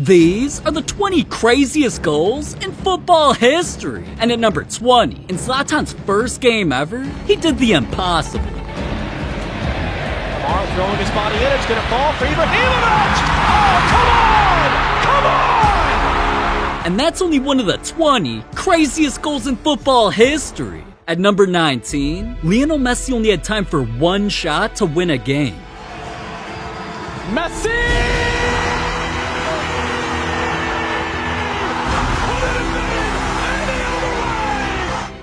These are the 20 craziest goals in football history. And at number 20, in Zlatan's first game ever, he did the impossible. Kamara throwing his body in, it's going to fall for Ibrahimovic! Oh, come on! Come on! And that's only one of the 20 craziest goals in football history. At number 19, Lionel Messi only had time for one shot to win a game. Messi!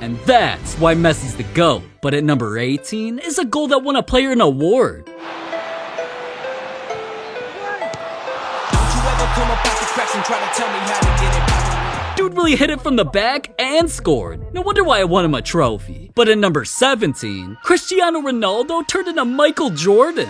And that's why Messi's the GOAT. But at number 18 is a goal that won a player an award. Don't you ever come up off the cracks and try to tell me how to get it back. Dude really hit it from the back and scored. No wonder why I won him a trophy. But at number 17, Cristiano Ronaldo turned into Michael Jordan.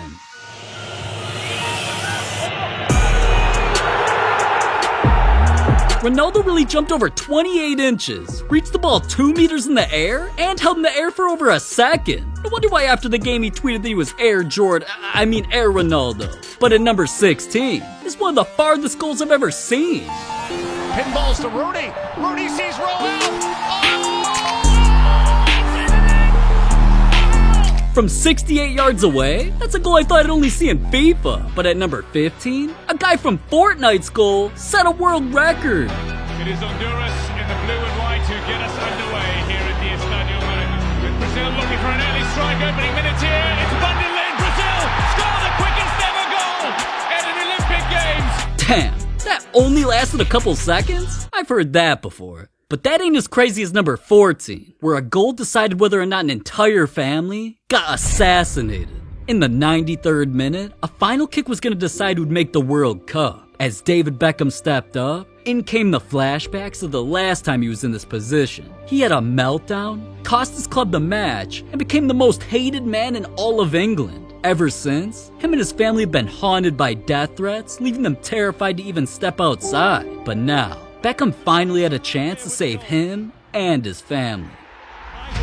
Ronaldo really jumped over 28 inches, reached the ball 2 meters in the air, and held in the air for over a second. No wonder why after the game he tweeted that he was Air Ronaldo. But at number 16 is one of the farthest goals I've ever seen. Pinballs to Rooney. Rooney sees Roel. From 68 yards away, that's a goal I thought I'd only see in FIFA. But at number 15, a guy from Fortnite's goal set a world record. It is Honduras in the blue and white who get us underway here at the Estadio Maracana. With Brazil looking for an early strike, opening minutes here. It's Vanderlei. Brazil score the quickest ever goal in an Olympic Games. Damn, that only lasted a couple seconds? I've heard that before. But that ain't as crazy as number 14, where a goal decided whether or not an entire family got assassinated. In the 93rd minute, a final kick was going to decide who'd make the World Cup. As David Beckham stepped up, in came the flashbacks of the last time he was in this position. He had a meltdown, cost his club the match, and became the most hated man in all of England. Ever since, him and his family have been haunted by death threats, leaving them terrified to even step outside. But now, Beckham finally had a chance to save him and his family.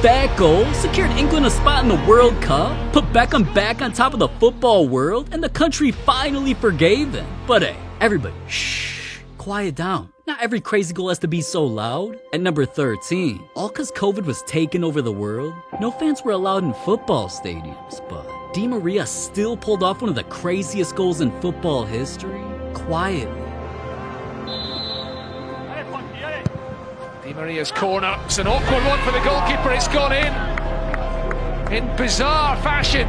That goal secured England a spot in the World Cup, put Beckham back on top of the football world, and the country finally forgave him. But hey, everybody, shh, quiet down. Not every crazy goal has to be so loud. At number 13, all cause COVID was taking over the world, no fans were allowed in football stadiums, but Di Maria still pulled off one of the craziest goals in football history, quietly. Di Maria's corner. It's an awkward one for the goalkeeper. It's gone in bizarre fashion.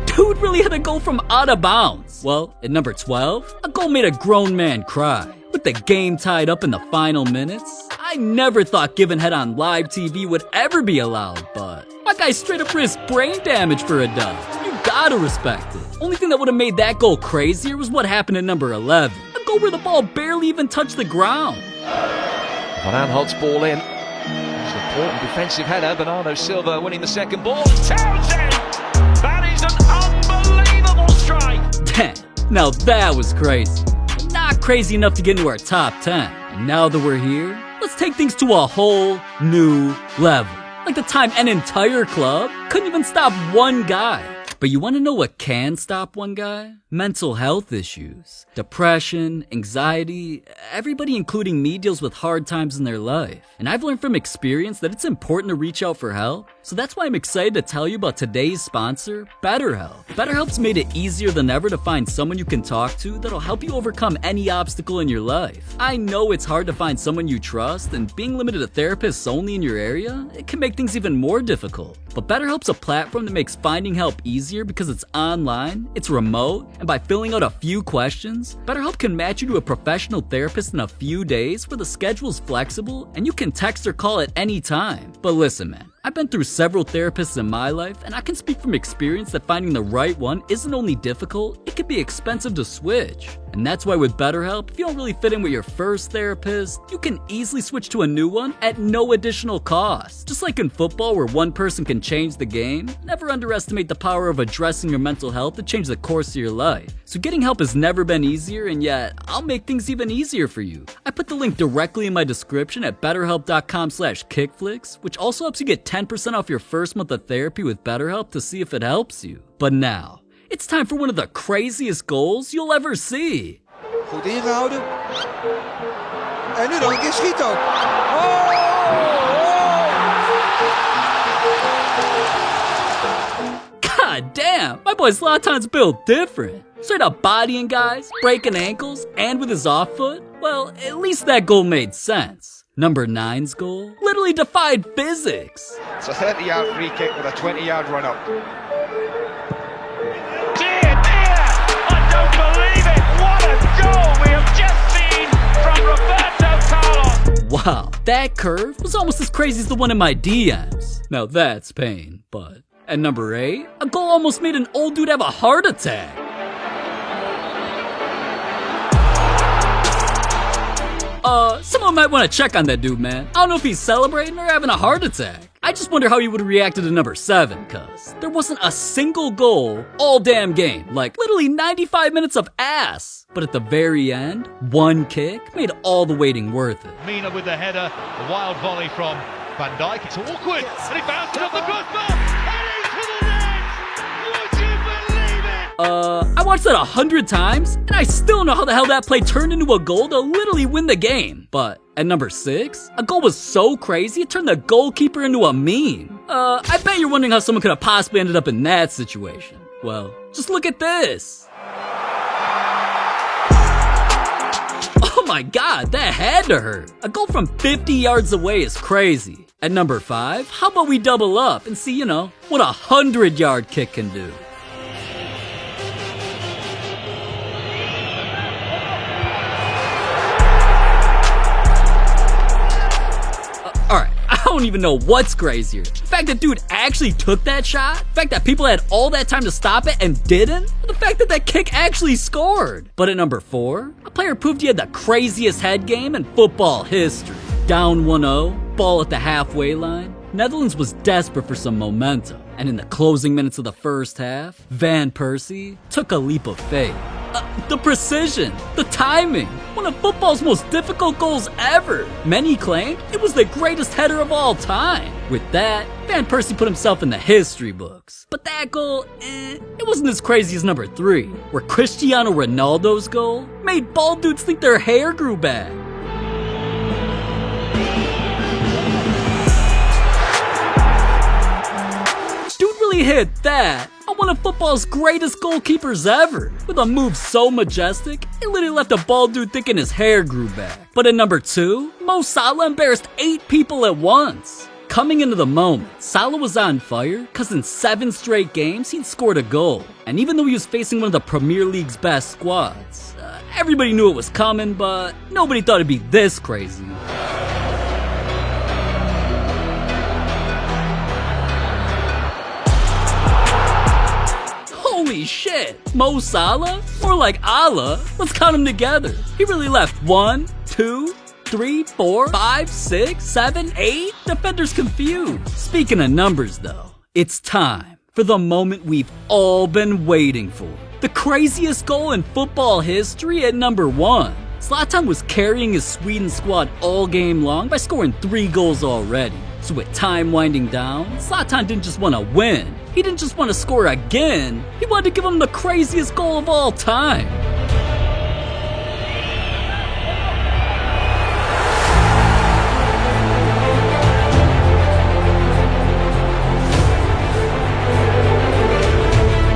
Dude really had a goal from out of bounds. Well, at number 12, a goal made a grown man cry. With the game tied up in the final minutes, I never thought giving head on live TV would ever be allowed, but my guy straight up risked brain damage for a dub. You gotta respect it. Only thing that would have made that goal crazier was what happened at number 11. A goal where the ball barely even touched the ground. Van Aanholt's ball in. It's an important defensive header. Bernardo Silva winning the second ball. Townsend! That is an unbelievable strike! Damn, now that was crazy. But not crazy enough to get into our top 10. And now that we're here, let's take things to a whole new level. Like the time an entire club couldn't even stop one guy. But you want to know what can stop one guy? Mental health issues, depression, anxiety. Everybody, including me, deals with hard times in their life. And I've learned from experience that it's important to reach out for help. So that's why I'm excited to tell you about today's sponsor, BetterHelp. BetterHelp's made it easier than ever to find someone you can talk to that'll help you overcome any obstacle in your life. I know it's hard to find someone you trust, and being limited to therapists only in your area, it can make things even more difficult. But BetterHelp's a platform that makes finding help easier because it's online, it's remote, and by filling out a few questions, BetterHelp can match you to a professional therapist in a few days where the schedule's flexible and you can text or call at any time. But listen, man, I've been through several therapists in my life, and I can speak from experience that finding the right one isn't only difficult, it can be expensive to switch. And that's why with BetterHelp, if you don't really fit in with your first therapist, you can easily switch to a new one at no additional cost. Just like in football where one person can change the game, never underestimate the power of addressing your mental health to change the course of your life. So getting help has never been easier, and yet I'll make things even easier for you. I put the link directly in my description at betterhelp.com/kickflix, which also helps you get 10% off your first month of therapy with BetterHelp to see if it helps you. But now, it's time for one of the craziest goals you'll ever see. Goed ingehouden. En nu nog een keer schiet ook. God damn, my boy Zlatan's built different. Straight up bodying guys, breaking ankles, and with his off foot. Well, at least that goal made sense. Number 9's goal literally defied physics. It's a 30-yard free kick with a 20-yard run-up. Dear, I don't believe it. What a goal we have just seen from Roberto Carlos. Wow, that curve was almost as crazy as the one in my DMs. Now that's pain, but at number 8, a goal almost made an old dude have a heart attack. Someone might want to check on that dude, man. I don't know if he's celebrating or having a heart attack. I just wonder how he would have reacted to number 7, cause there wasn't a single goal all damn game. Like, literally 95 minutes of ass. But at the very end, one kick made all the waiting worth it. Mina with the header, the wild volley from Van Dijk. It's awkward, and he bounced it off the crossbar. Heading to the net! Would you believe it? I watched that 100 times, and I still know how the hell that play turned into a goal to literally win the game. But at number 6, a goal was so crazy it turned the goalkeeper into a meme. I bet you're wondering how someone could have possibly ended up in that situation. Well, just look at this. Oh my god, that had to hurt. A goal from 50 yards away is crazy. At number 5, how about we double up and see, what a 100-yard kick can do. Alright, I don't even know what's crazier. The fact that dude actually took that shot? The fact that people had all that time to stop it and didn't? Or the fact that that kick actually scored? But at number 4, a player proved he had the craziest head game in football history. Down 1-0, ball at the halfway line, Netherlands was desperate for some momentum. And in the closing minutes of the first half, Van Persie took a leap of faith. The precision, the timing, one of football's most difficult goals ever. Many claimed it was the greatest header of all time. With that, Van Persie put himself in the history books. But that goal, it wasn't as crazy as number 3, where Cristiano Ronaldo's goal made bald dudes think their hair grew back. Dude really hit that on one of football's greatest goalkeepers ever. With a move so majestic, it literally left a bald dude thinking his hair grew back. But at number 2, Mo Salah embarrassed 8 people at once. Coming into the moment, Salah was on fire because in 7 straight games, he'd scored a goal. And even though he was facing one of the Premier League's best squads, everybody knew it was coming, but nobody thought it'd be this crazy. Holy shit, Mo Salah? More like Allah. Let's count them together. He really left 1, 2, 3, 4, 5, 6, 7, 8 defenders confused. Speaking of numbers though, it's time for the moment we've all been waiting for. The craziest goal in football history at number 1. Zlatan was carrying his Sweden squad all game long by scoring 3 goals already. So with time winding down, Zlatan didn't just want to win. He didn't just want to score again. He wanted to give him the craziest goal of all time.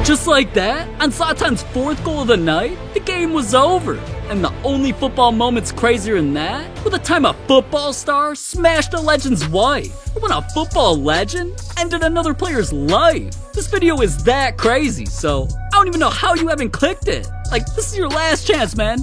Just like that, on Zlatan's 4th goal of the night, the game was over. And the only football moment's crazier than that, with the time a football star smashed a legend's wife. Or when a football legend ended another player's life. This video is that crazy, so I don't even know how you haven't clicked it. Like, this is your last chance, man.